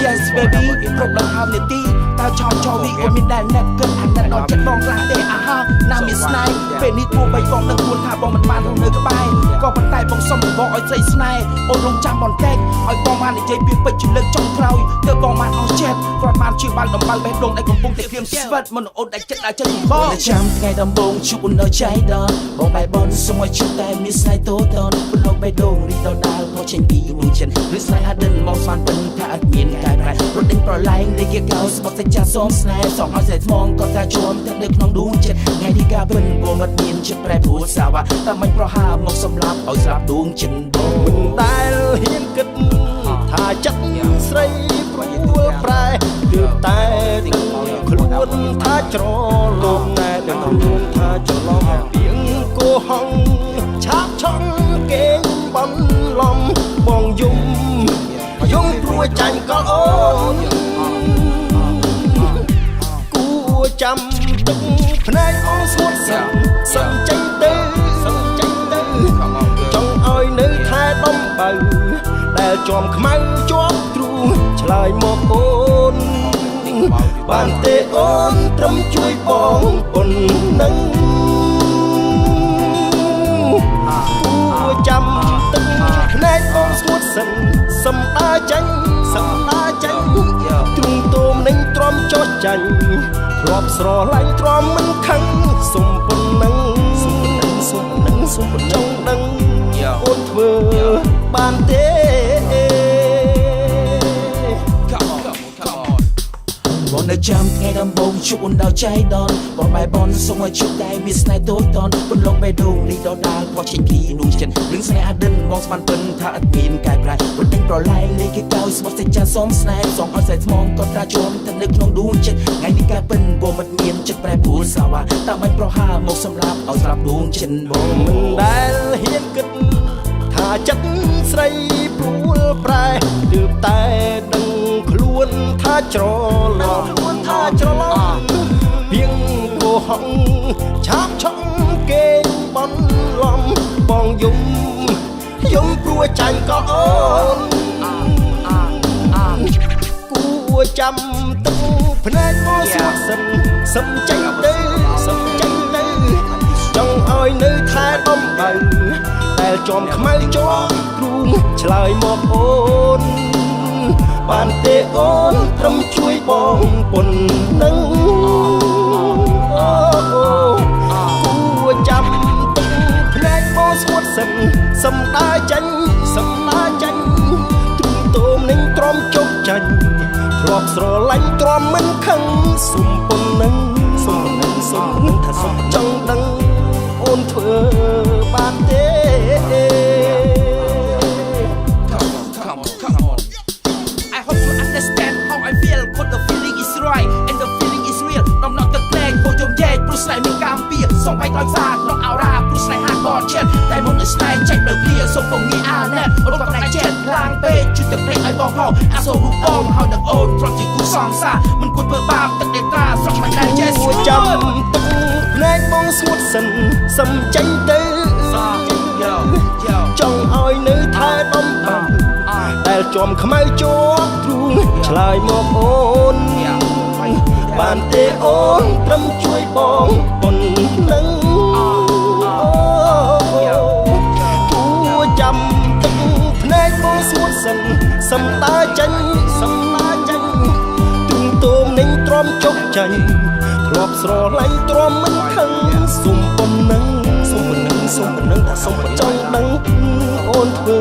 Yes baby គ្រប់ដល់ហើយនាទីតើចង់ចូលវីក៏មានដែរណាស់គិតអាណិតដល់ចិត្តបងខ្លះទេអាហាណាមានស្នេហ៍ពេលនេះពួកបីបងនឹងខ្លួនថាបងមិនបាននៅក្បែរក៏ប៉ុន្តែបងសុំបងឲ្យស្រីស្នេហ៍អូនរងចាំបន្តិចឲ្យបងបាននិយាយពីពេជ្រជាលើកចុងក្រោយទើបបងបានអស់ចិត្តគាត់បានជួយបានដំបៅបេះដូងដែលកំពុងតែក្រៀមស្វិតមិនអូនដែលចិត្តដល់ចិត្តបងចាំថ្ងៃដំបូងជួបនៅចៃដល់បងបែបបងសុំឲ្យជួបតែមានស្នេហ៍តូតនព្រោះបេះដូងរីដដាលក៏ចេញពីមួយចិត្តឬស្នេហ៍អដិនមកស្មានពិនថាអត់មានកាយប្រែរត់ដេញប្រឡែងលេខកៅស្បត់តែចាស់សូមស្នេហ៍សំឲ្យស្រីថ្មងក៏ថាជួមទឹកនៅក្នុងដួងចិត្តថ្ងៃនេះការពិនបងមិនមានចិត្តប្រែព្រោះសាវ៉ាតែមិនប្រហាមកសម្លាប់ឲ្យស្លាប់ដួងចិត្តបងមិនដែលហ៊ានគិតថាចិត្តស្រីព្រួលប្រែគឺតែដឹងខ្លួនថាច្រឡំតែដឹងខ្លួនថាច្រឡំពីងគោហងឆាប់ឆង់គេងបន្លំបងយំព្រោះចាញ់ក៏អូនគួចាំទឹកភ្នែកអូនស្ងួតសឹមចេញទៅចង់ឲ្យនៅថែដំបៅដែលជាប់ខ្មៅជាប់ទ្រូងឆ្លើយមកអូនបានទេអូនត្រឹមជួយបងប៉ុណ្ណឹងគួចាំទឹកភ្នែកអូនស្ងួតសំដាចាញ់ទ្រុងទោមនឹងទ្រាំចោះចាញ់ធ្លាប់ស្រឡាញ់ទ្រាំមិនខឹងសុំប៉ុណ្ណឹងចង់ដឹងអូនធ្វើបានទេបងនៅចាំថ្ងៃដំបូងជួបអូនដល់ចៃដនបងបែបបងសុំឲ្យជួបតែមានស្នេហ៍តូចតនបន្លងបេះដូងនេះដដាលក៏ចេញពីដួងចិត្តរឿងស្នេហ៍អដិនបងស្មានពិនថាអត់មានកាយប្រែរត់ដេញប្រឡែងលេខកៅស្បត់តែចាស់សូមស្នេហ៍សំឲ្យស្រីថ្មងក៏ថាជួមទឹកនៅក្នុងដួងចិត្តថ្ងៃនេះការពិនបងមិនមានចិត្តប្រែព្រោះសាវ៉ាតែមិនប្រហាមកសម្លាប់ឲ្យស្លាប់ដួងចិត្តបងមិនដែលហ៊ានគិតថាចិត្តស្រីព្រួលប្រែទើបតែដឹងខ្លួនថាច្រឡំពីងគោហងឆាប់ឆង់គេងបន្លំបងយំព្រោះចាញ់ក៏អូនគួចាំទឹកភ្នែកមកស្ងួតសឹមចេញទៅចង់ឲ្យនៅថែដំបៅដែលជាប់ខ្មៅជាប់ទ្រូងឆ្លើយមកអូនបានទេអូនត្រឹមជួយបងប៉ុណ្ណឹងគួចាំទឹកភ្នែកមកស្ងួតសំដាចាញ់ទ្រុងទោមនឹងទ្រាំជោគចាញ់ធ្លាប់ស្រឡាញ់ទ្រាំមិនខឹងសុំប៉ុណ្ណឹងថាសុំចង់ដឹងអូនធ្វើបានទេ I hope you understand how I feel 'cause the feeling is right and the feeling is real ដំណត់ទឹកភ្នែកពួកយំយែកព្រោះស្នេហ៍មានកម្មពៀសូមឲ្យដោយសារក្នុងអោរ៉ាព្រោះស្នេហាក៏ចិត្តតែមុននឹងស្នេហ៍ចេញទៅព្រាសូមពងងាយអាណែអូនក៏តែចិត្តខ្លាំងពេកជួយទឹកភ្នែកឲ្យបងផងអាសូររូបបងហើយនឹងអូនព្រមជាគូសងសាមិនគួរធ្វើបាបទឹកដេតាស្រស់មិនដែលចេះស្គាល់ចាំទឹកភ្នែកបងស្ងួតសឹមចេញទៅចង់ឲ្យនៅថែដំបៅដែលជាប់ខ្មៅជាប់ទ្រូងឆ្លើយមកអូនបានទេអូនត្រឹមជួយបងប៉ុណ្ណឹងគួចាំទឹកភ្នែកបងស្ងួតសឹមដាចាញ់ទ្រុងទោមនឹងទ្រាំជោគចាញ់ធ្លាប់ស្រឡាញ់ទ្រាំមិនខឹងសុំប៉ុណ្ណឹងថាសុំចង់ដឹងអូនធ្វើ